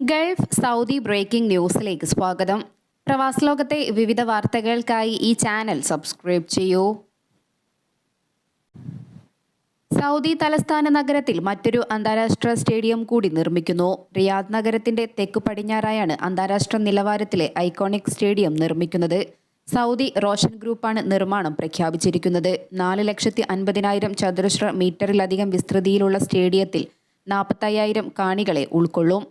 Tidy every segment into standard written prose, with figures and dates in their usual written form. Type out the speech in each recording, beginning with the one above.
Gulf Saudi breaking ന്യൂസിലേക്ക് സ്വാഗതം. പ്രവാസ ലോകത്തെ വിവിധ വാർത്തകൾക്കായി ഈ ചാനൽ സബ്സ്ക്രൈബ് ചെയ്യൂ. സൗദി തലസ്ഥാന നഗരത്തിൽ മറ്റൊരു അന്താരാഷ്ട്ര സ്റ്റേഡിയം കൂടി നിർമ്മിക്കുന്നു. റിയാദ് നഗരത്തിന്റെ തെക്കു പടിഞ്ഞാറായാണ് അന്താരാഷ്ട്ര നിലവാരത്തിലെ ഐക്കോണിക് സ്റ്റേഡിയം നിർമ്മിക്കുന്നത്. സൗദി റോഷൻ ഗ്രൂപ്പാണ് നിർമ്മാണം പ്രഖ്യാപിച്ചിരിക്കുന്നത്. 4,50,000 ചതുരശ്ര മീറ്ററിലധികം വിസ്തൃതിയിലുള്ള സ്റ്റേഡിയത്തിൽ 45,000 കാണികളെ ഉൾക്കൊള്ളും.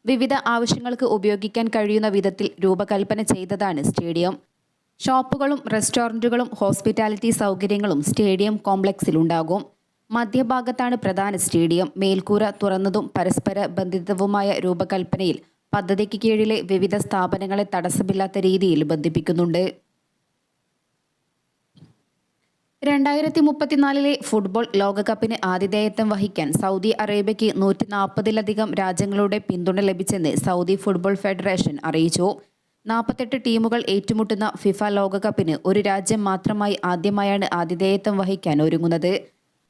വിവിധ ആവശ്യങ്ങൾക്ക് ഉപയോഗിക്കാൻ കഴിയുന്ന വിധത്തിൽ രൂപകൽപ്പന ചെയ്തതാണ് സ്റ്റേഡിയം. ഷോപ്പുകളും റെസ്റ്റോറൻറ്റുകളും ഹോസ്പിറ്റാലിറ്റി സൗകര്യങ്ങളും സ്റ്റേഡിയം കോംപ്ലക്സിലുണ്ടാകും. മധ്യഭാഗത്താണ് പ്രധാന സ്റ്റേഡിയം. മേൽക്കൂര തുറന്നതും പരസ്പര ബന്ധിതവുമായ രൂപകൽപ്പനയിൽ പദ്ധതിക്ക് കീഴിലെ വിവിധ സ്ഥാപനങ്ങളെ തടസ്സമില്ലാത്ത രീതിയിൽ ബന്ധിപ്പിക്കുന്നുണ്ട്. 2034 ഫുട്ബോൾ ലോകകപ്പിന് ആതിഥേയത്വം വഹിക്കാൻ സൗദി അറേബ്യയ്ക്ക് 140-ലധികം രാജ്യങ്ങളുടെ പിന്തുണ ലഭിച്ചെന്ന് സൗദി ഫുട്ബോൾ ഫെഡറേഷൻ അറിയിച്ചു. 48 ടീമുകൾ ഏറ്റുമുട്ടുന്ന ഫിഫ ലോകകപ്പിന് ഒരു രാജ്യം മാത്രമായി ആദ്യമായാണ് ആതിഥേയത്വം വഹിക്കാൻ ഒരുങ്ങുന്നത്.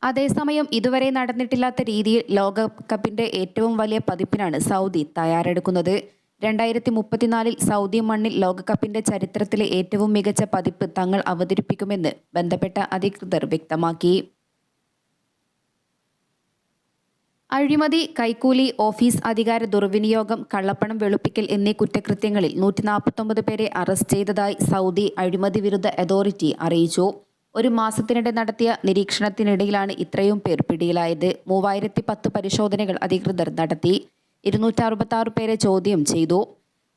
അതേസമയം ഇതുവരെ നടന്നിട്ടില്ലാത്ത രീതിയിൽ ലോകകപ്പിന്റെ ഏറ്റവും വലിയ പതിപ്പിനാണ് സൗദി തയ്യാറെടുക്കുന്നത്. 2034 സൗദി മണ്ണിൽ ലോകകപ്പിന്റെ ചരിത്രത്തിലെ ഏറ്റവും മികച്ച പതിപ്പ് തങ്ങൾ അവതരിപ്പിക്കുമെന്ന് ബന്ധപ്പെട്ട അധികൃതർ വ്യക്തമാക്കി. അഴിമതി, കൈക്കൂലി, ഓഫീസ് അധികാര ദുർവിനിയോഗം, കള്ളപ്പണം വെളുപ്പിക്കൽ എന്നീ കുറ്റകൃത്യങ്ങളിൽ 149 പേരെ അറസ്റ്റ് ചെയ്തതായി സൗദി അഴിമതി വിരുദ്ധ അതോറിറ്റി അറിയിച്ചു. ഒരു മാസത്തിനിടെ നടത്തിയ നിരീക്ഷണത്തിനിടയിലാണ് ഇത്രയും പേർ പിടിയിലായത്. 3010 പരിശോധനകൾ അധികൃതർ നടത്തി. 266 പേരെ ചോദ്യം ചെയ്തു.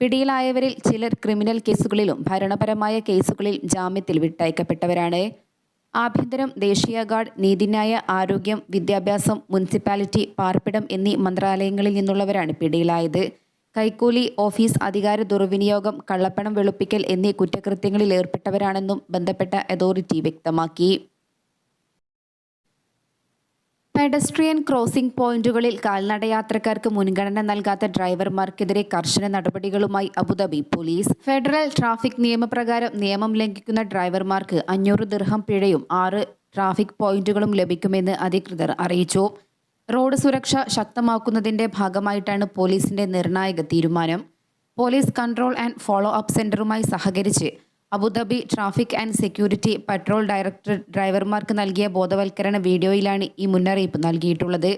പിടിയിലായവരിൽ ചിലർ ക്രിമിനൽ കേസുകളിലും ഭരണപരമായ കേസുകളിൽ ജാമ്യത്തിൽ വിട്ടയക്കപ്പെട്ടവരാണ്. ആഭ്യന്തരം, ദേശീയ ഗാർഡ്, നീതിന്യായ, ആരോഗ്യം, വിദ്യാഭ്യാസം, മുനിസിപ്പാലിറ്റി, പാർപ്പിടം എന്നീ മന്ത്രാലയങ്ങളിൽ നിന്നുള്ളവരാണ് പിടിയിലായത്. കൈക്കൂലി, ഓഫീസ് അധികാര ദുർവിനിയോഗം, കള്ളപ്പണം വെളുപ്പിക്കൽ എന്നീ കുറ്റകൃത്യങ്ങളിൽ ഏർപ്പെട്ടവരാണെന്നും ബന്ധപ്പെട്ട അതോറിറ്റി വ്യക്തമാക്കി. പെഡസ്ട്രിയൻ ക്രോസിംഗ് പോയിന്റുകളിൽ കാൽനടയാത്രക്കാർക്ക് മുൻഗണന നൽകാത്ത ഡ്രൈവർമാർക്കെതിരെ കർശന നടപടികളുമായി അബുദാബി പോലീസ്. ഫെഡറൽ ട്രാഫിക് നിയമപ്രകാരം നിയമം ലംഘിക്കുന്ന ഡ്രൈവർമാർക്ക് 500 ദിർഹം പിഴയും 6 ട്രാഫിക് പോയിന്റുകളും ലഭിക്കുമെന്ന് അധികൃതർ അറിയിച്ചു. റോഡ് സുരക്ഷ ശക്തമാക്കുന്നതിന്റെ ഭാഗമായിട്ടാണ് പോലീസിന്റെ നിർണായക തീരുമാനം. Police control and follow up സെന്ററുമായി സഹകരിച്ച് Abu Dhabi traffic and security patrol director ഡ്രൈവർമാർക്ക് നൽകിയ ബോധവൽക്കരണ വീഡിയോയിലാണ് ഈ മുന്നറിയിപ്പ് നൽകിയിട്ടുള്ളത്.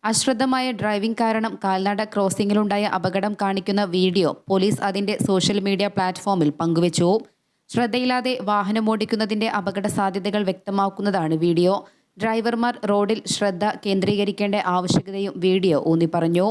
അശ്രദ്ധമായ ഡ്രൈവിംഗ് കാരണം കാൽനട ക്രോസിംഗിലുണ്ടായ അപകടം കാണിക്കുന്ന വീഡിയോ പോലീസ് അതിന്റെ സോഷ്യൽ മീഡിയ പ്ലാറ്റ്ഫോമിൽ പങ്കുവച്ചു. ശ്രദ്ധയില്ലാതെ വാഹനമോടിക്കുന്നതിന്റെ അപകട സാധ്യതകൾ വ്യക്തമാക്കുന്നതാണ് വീഡിയോ. ഡ്രൈവർമാർ റോഡിൽ ശ്രദ്ധ കേന്ദ്രീകരിക്കേണ്ട ആവശ്യകതയും വീഡിയോ ഊന്നിപ്പറഞ്ഞു.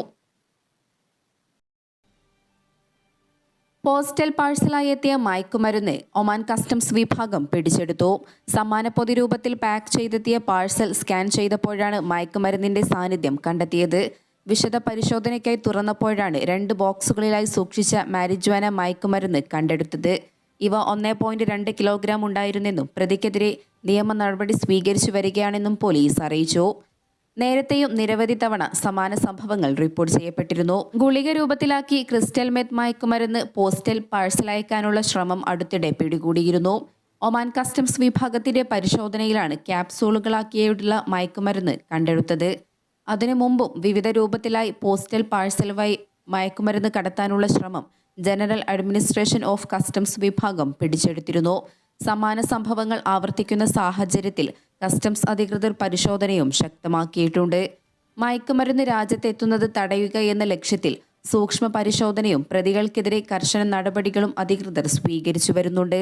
പോസ്റ്റൽ പാഴ്സലായി എത്തിയ മയക്കുമരുന്ന് ഒമാൻ കസ്റ്റംസ് വിഭാഗം പിടിച്ചെടുത്തു. സമ്മാന പൊതിരൂപത്തിൽ പാക്ക് ചെയ്തെത്തിയ പാഴ്സൽ സ്കാൻ ചെയ്തപ്പോഴാണ് മയക്കുമരുന്നിന്റെ സാന്നിധ്യം കണ്ടെത്തിയത്. വിശദ പരിശോധനയ്ക്കായി തുറന്നപ്പോഴാണ് 2 ബോക്സുകളിലായി സൂക്ഷിച്ച മാരിജ്വാന മയക്കുമരുന്ന് കണ്ടെടുത്തത്. ഇവ 1.2 കിലോഗ്രാം ഉണ്ടായിരുന്നെന്നും പ്രതിക്കെതിരെ നിയമ നടപടി സ്വീകരിച്ചു വരികയാണെന്നും പോലീസ് അറിയിച്ചു. നേരത്തെയും നിരവധി തവണ സമാന സംഭവങ്ങൾ റിപ്പോർട്ട് ചെയ്യപ്പെട്ടിരുന്നു. ഗുളിക രൂപത്തിലാക്കി ക്രിസ്റ്റൽ മെത്ത് മയക്കുമരുന്ന് പോസ്റ്റൽ പാഴ്സലയക്കാനുള്ള ശ്രമം അടുത്തിടെ പിടികൂടിയിരുന്നു. ഒമാൻ കസ്റ്റംസ് വിഭാഗത്തിന്റെ പരിശോധനയിലാണ് ക്യാപ്സൂളുകളാക്കിയുള്ള മയക്കുമരുന്ന് കണ്ടെടുത്തത്. അതിനു മുമ്പും വിവിധ രൂപത്തിലായി പോസ്റ്റൽ പാഴ്സൽ വഴി മയക്കുമരുന്ന് കടത്താനുള്ള ശ്രമം ജനറൽ അഡ്മിനിസ്ട്രേഷൻ ഓഫ് കസ്റ്റംസ് വിഭാഗം പിടിച്ചെടുത്തിരുന്നു. സമാന സംഭവങ്ങൾ ആവർത്തിക്കുന്ന സാഹചര്യത്തിൽ കസ്റ്റംസ് അധികൃതർ പരിശോധനയും ശക്തമാക്കിയിട്ടുണ്ട്. മയക്കുമരുന്ന് രാജ്യത്തെത്തുന്നത് തടയുക എന്ന ലക്ഷ്യത്തിൽ സൂക്ഷ്മ പരിശോധനയും പ്രതികൾക്കെതിരെ കർശന നടപടികളും അധികൃതർ സ്വീകരിച്ചു വരുന്നുണ്ട്.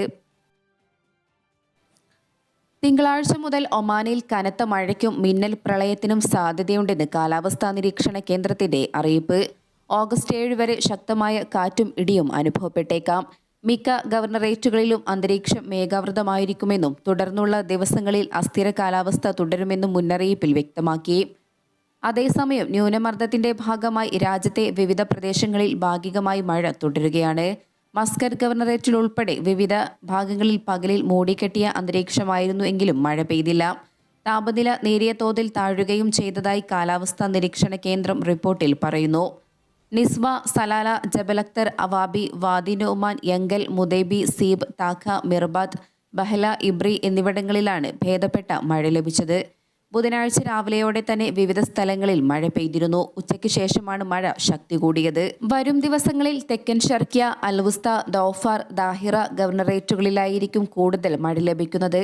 തിങ്കളാഴ്ച മുതൽ ഒമാനിൽ കനത്ത മഴയ്ക്കും മിന്നൽ പ്രളയത്തിനും സാധ്യതയുണ്ടെന്ന് കാലാവസ്ഥാ നിരീക്ഷണ കേന്ദ്രത്തിന്റെ അറിയിപ്പ്. ഓഗസ്റ്റ് 7 വരെ ശക്തമായ കാറ്റും ഇടിയും അനുഭവപ്പെട്ടേക്കാം. മിക്ക ഗവർണറേറ്റുകളിലും അന്തരീക്ഷം മേഘാവൃതമായിരിക്കുമെന്നും തുടർന്നുള്ള ദിവസങ്ങളിൽ അസ്ഥിര കാലാവസ്ഥ തുടരുമെന്നും മുന്നറിയിപ്പിൽ വ്യക്തമാക്കി. അതേസമയം ന്യൂനമർദ്ദത്തിന്റെ ഭാഗമായി രാജ്യത്തെ വിവിധ പ്രദേശങ്ങളിൽ ഭാഗികമായി മഴ തുടരുകയാണ്. മസ്കറ്റ് ഗവർണറേറ്റിൽ ഉൾപ്പെടെ വിവിധ ഭാഗങ്ങളിൽ പകലിൽ മൂടിക്കെട്ടിയ അന്തരീക്ഷമായിരുന്നു എങ്കിലും മഴ പെയ്തില്ല. താപനില നേരിയ തോതിൽ താഴുകയും ചെയ്തതായി കാലാവസ്ഥാ നിരീക്ഷണ കേന്ദ്രം റിപ്പോർട്ടിൽ പറയുന്നു. നിസ്വ, സലാല, ജബലക്തർ, അവാബി, വാദി നൊമാൻ, യങ്കൽ, മുദൈബി, സീബ്, താഖ, മിർബാത്ത്, ബഹല, ഇബ്രി എന്നിവിടങ്ങളിലാണ് ഭേദപ്പെട്ട മഴ ലഭിച്ചത്. ബുധനാഴ്ച രാവിലെയോടെ തന്നെ വിവിധ സ്ഥലങ്ങളിൽ മഴ പെയ്തിരുന്നു. ഉച്ചയ്ക്ക് ശേഷമാണ് മഴ ശക്തി കൂടിയത്. വരും ദിവസങ്ങളിൽ തെക്കൻ ഷർക്കിയ, അൽവുസ്ത, ദോഫാർ, ദാഹിറ ഗവർണറേറ്റുകളിലായിരിക്കും കൂടുതൽ മഴ ലഭിക്കുന്നത്.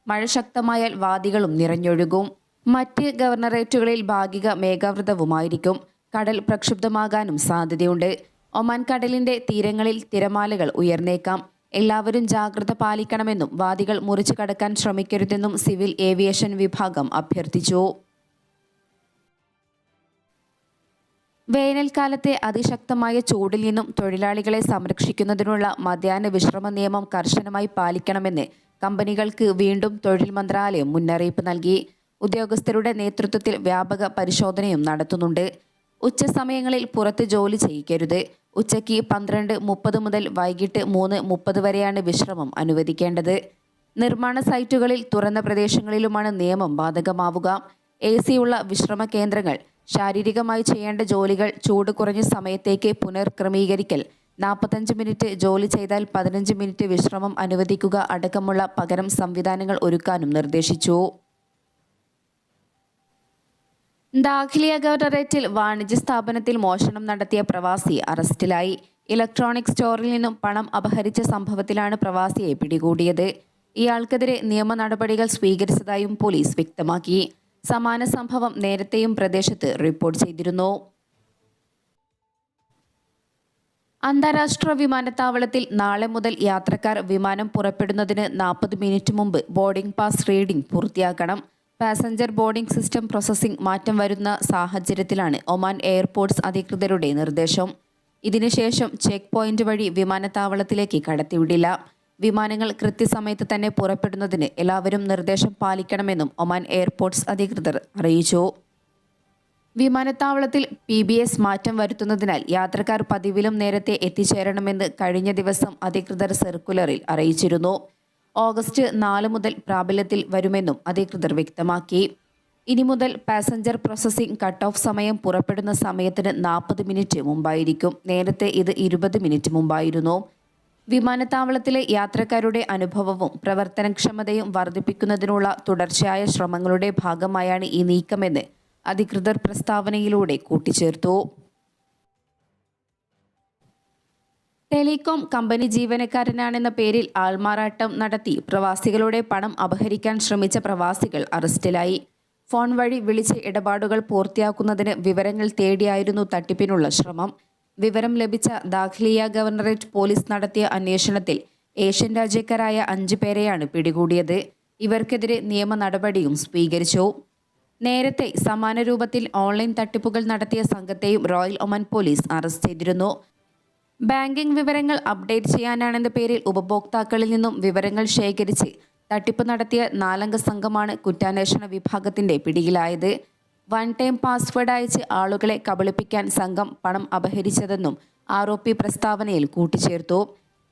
മഴ ശക്തമായാൽ വാദികളും നിറഞ്ഞൊഴുകും. മറ്റ് ഗവർണറേറ്റുകളിൽ ഭാഗിക മേഘാവൃതവുമായിരിക്കും. കടൽ പ്രക്ഷുബ്ധമാകാനും സാധ്യതയുണ്ട്. ഒമാൻ കടലിന്റെ തീരങ്ങളിൽ തിരമാലകൾ ഉയർന്നേക്കാം. എല്ലാവരും ജാഗ്രത പാലിക്കണമെന്നും വാദികൾ മുറിച്ചു കടക്കാൻ ശ്രമിക്കരുതെന്നും സിവിൽ ഏവിയേഷൻ വിഭാഗം അഭ്യർത്ഥിച്ചു. വേനൽക്കാലത്തെ അതിശക്തമായ ചൂടിൽ നിന്നും തൊഴിലാളികളെ സംരക്ഷിക്കുന്നതിനുള്ള മധ്യാഹ്ന വിശ്രമ നിയമം കർശനമായി പാലിക്കണമെന്ന് കമ്പനികൾക്ക് വീണ്ടും തൊഴിൽ മന്ത്രാലയം മുന്നറിയിപ്പ് നൽകി. ഉദ്യോഗസ്ഥരുടെ നേതൃത്വത്തിൽ വ്യാപക പരിശോധനയും നടത്തുന്നുണ്ട്. ഉച്ചസമയങ്ങളിൽ പുറത്ത് ജോലി ചെയ്യിക്കരുത്. ഉച്ചയ്ക്ക് 12:30 മുതൽ വൈകിട്ട് 3:30 വരെയാണ് വിശ്രമം അനുവദിക്കേണ്ടത്. നിർമ്മാണ സൈറ്റുകളിൽ തുറന്ന പ്രദേശങ്ങളിലുമാണ് നിയമം ബാധകമാവുക. AC ഉള്ള വിശ്രമ കേന്ദ്രങ്ങൾ, ശാരീരികമായി ചെയ്യേണ്ട ജോലികൾ ചൂട് കുറഞ്ഞ സമയത്തേക്ക് പുനർക്രമീകരിക്കൽ, 45 മിനിറ്റ് ജോലി ചെയ്താൽ 15 മിനിറ്റ് വിശ്രമം അനുവദിക്കുക അടക്കമുള്ള പകരം സംവിധാനങ്ങൾ ഒരുക്കാനും നിർദ്ദേശിച്ചു. ദാഖിലിയ ഗവർണറേറ്റിൽ വാണിജ്യ സ്ഥാപനത്തിൽ മോഷണം നടത്തിയ പ്രവാസി അറസ്റ്റിലായി. ഇലക്ട്രോണിക് സ്റ്റോറിൽ നിന്നും പണം അപഹരിച്ച സംഭവത്തിലാണ് പ്രവാസിയെ പിടികൂടിയത്. ഇയാൾക്കെതിരെ നിയമ നടപടികൾ സ്വീകരിച്ചതായും പോലീസ് വ്യക്തമാക്കി. സമാന സംഭവം നേരത്തെയും പ്രദേശത്ത് റിപ്പോർട്ട് ചെയ്തിരുന്നു. അന്താരാഷ്ട്ര വിമാനത്താവളത്തിൽ നാളെ മുതൽ യാത്രക്കാർ വിമാനം പുറപ്പെടുന്നതിന് 40 മിനിറ്റ് മുമ്പ് ബോർഡിംഗ് പാസ് റീഡിംഗ് പൂർത്തിയാക്കണം. പാസഞ്ചർ ബോർഡിംഗ് സിസ്റ്റം പ്രോസസ്സിംഗ് മാറ്റം വരുന്ന സാഹചര്യത്തിലാണ് ഒമാൻ എയർപോർട്ട്സ് അധികൃതരുടെ നിർദ്ദേശം. ഇതിനുശേഷം ചെക്ക് പോയിന്റ് വഴി വിമാനത്താവളത്തിലേക്ക് കടത്തിവിടില്ല. വിമാനങ്ങൾ കൃത്യസമയത്ത് തന്നെ പുറപ്പെടുന്നതിന് എല്ലാവരും നിർദ്ദേശം പാലിക്കണമെന്നും ഒമാൻ എയർപോർട്ട്സ് അധികൃതർ അറിയിച്ചു. വിമാനത്താവളത്തിൽ PBS മാറ്റം വരുത്തുന്നതിനാൽ യാത്രക്കാർ പതിവിലും നേരത്തെ എത്തിച്ചേരണമെന്ന് കഴിഞ്ഞ ദിവസം അധികൃതർ സർക്കുലറിൽ അറിയിച്ചിരുന്നു. ഓഗസ്റ്റ് 4 മുതൽ പ്രാബല്യത്തിൽ വരുമെന്നും അധികൃതർ വ്യക്തമാക്കി. ഇനി മുതൽ പാസഞ്ചർ പ്രോസസ്സിംഗ് കട്ട് ഓഫ് സമയം പുറപ്പെടുന്ന സമയത്തിന് 40 മിനിറ്റ് മുമ്പായിരിക്കും. നേരത്തെ ഇത് 20 മിനിറ്റ് മുമ്പായിരുന്നു. വിമാനത്താവളത്തിലെ യാത്രക്കാരുടെ അനുഭവവും പ്രവർത്തനക്ഷമതയും വർദ്ധിപ്പിക്കുന്നതിനുള്ള തുടർച്ചയായ ശ്രമങ്ങളുടെ ഭാഗമായാണ് ഈ നീക്കമെന്ന് അധികൃതർ പ്രസ്താവനയിലൂടെ കൂട്ടിച്ചേർത്തു. ടെലികോം കമ്പനി ജീവനക്കാരനാണെന്ന പേരിൽ ആൾമാറാട്ടം നടത്തി പ്രവാസികളുടെ പണം അപഹരിക്കാൻ ശ്രമിച്ച പ്രവാസികൾ അറസ്റ്റിലായി. ഫോൺ വഴി വിളിച്ച് ഇടപാടുകൾ പൂർത്തിയാക്കുന്നതിന് വിവരങ്ങൾ തേടിയായിരുന്നു തട്ടിപ്പിനുള്ള ശ്രമം. വിവരം ലഭിച്ച ദാഖിലിയ ഗവർണറേറ്റ് പോലീസ് നടത്തിയ അന്വേഷണത്തിൽ ഏഷ്യൻ രാജ്യക്കാരായ 5 പേരെയാണ് പിടികൂടിയത്. ഇവർക്കെതിരെ നിയമ നടപടിയും സ്വീകരിച്ചു. നേരത്തെ സമാന രൂപത്തിൽ ഓൺലൈൻ തട്ടിപ്പുകൾ നടത്തിയ സംഘത്തെയും റോയൽ ഒമാൻ പോലീസ് അറസ്റ്റ് ചെയ്തിരുന്നു. ബാങ്കിംഗ് വിവരങ്ങൾ അപ്ഡേറ്റ് ചെയ്യാനാണെന്ന പേരിൽ ഉപഭോക്താക്കളിൽ നിന്നും വിവരങ്ങൾ ശേഖരിച്ച് തട്ടിപ്പ് നടത്തിയ 4 അംഗ സംഘമാണ് കുറ്റാന്വേഷണ വിഭാഗത്തിന്റെ പിടിയിലായത്. വൺ ടൈം പാസ്വേഡ് അയച്ച് ആളുകളെ കബളിപ്പിക്കാൻ സംഘം പണം അപഹരിച്ചതെന്നും ആരോപി പ്രസ്താവനയിൽ കൂട്ടിച്ചേർത്തു.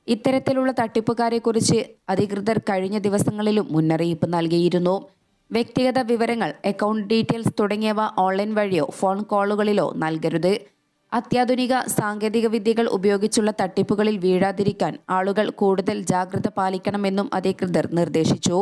ഇത്തരത്തിലുള്ള തട്ടിപ്പുകാരെക്കുറിച്ച് അധികൃതർ കഴിഞ്ഞ ദിവസങ്ങളിലും മുന്നറിയിപ്പ് നൽകിയിരുന്നു. വ്യക്തിഗത വിവരങ്ങൾ, അക്കൗണ്ട് ഡീറ്റെയിൽസ് തുടങ്ങിയവ ഓൺലൈൻ വഴിയോ ഫോൺ കോളുകളിലോ നൽകരുത്. അത്യാധുനിക സാങ്കേതിക വിദ്യകൾ ഉപയോഗിച്ചുള്ള തട്ടിപ്പുകളിൽ വീഴാതിരിക്കാൻ ആളുകൾ കൂടുതൽ ജാഗ്രത പാലിക്കണമെന്നും അധികൃതർ നിർദ്ദേശിച്ചു.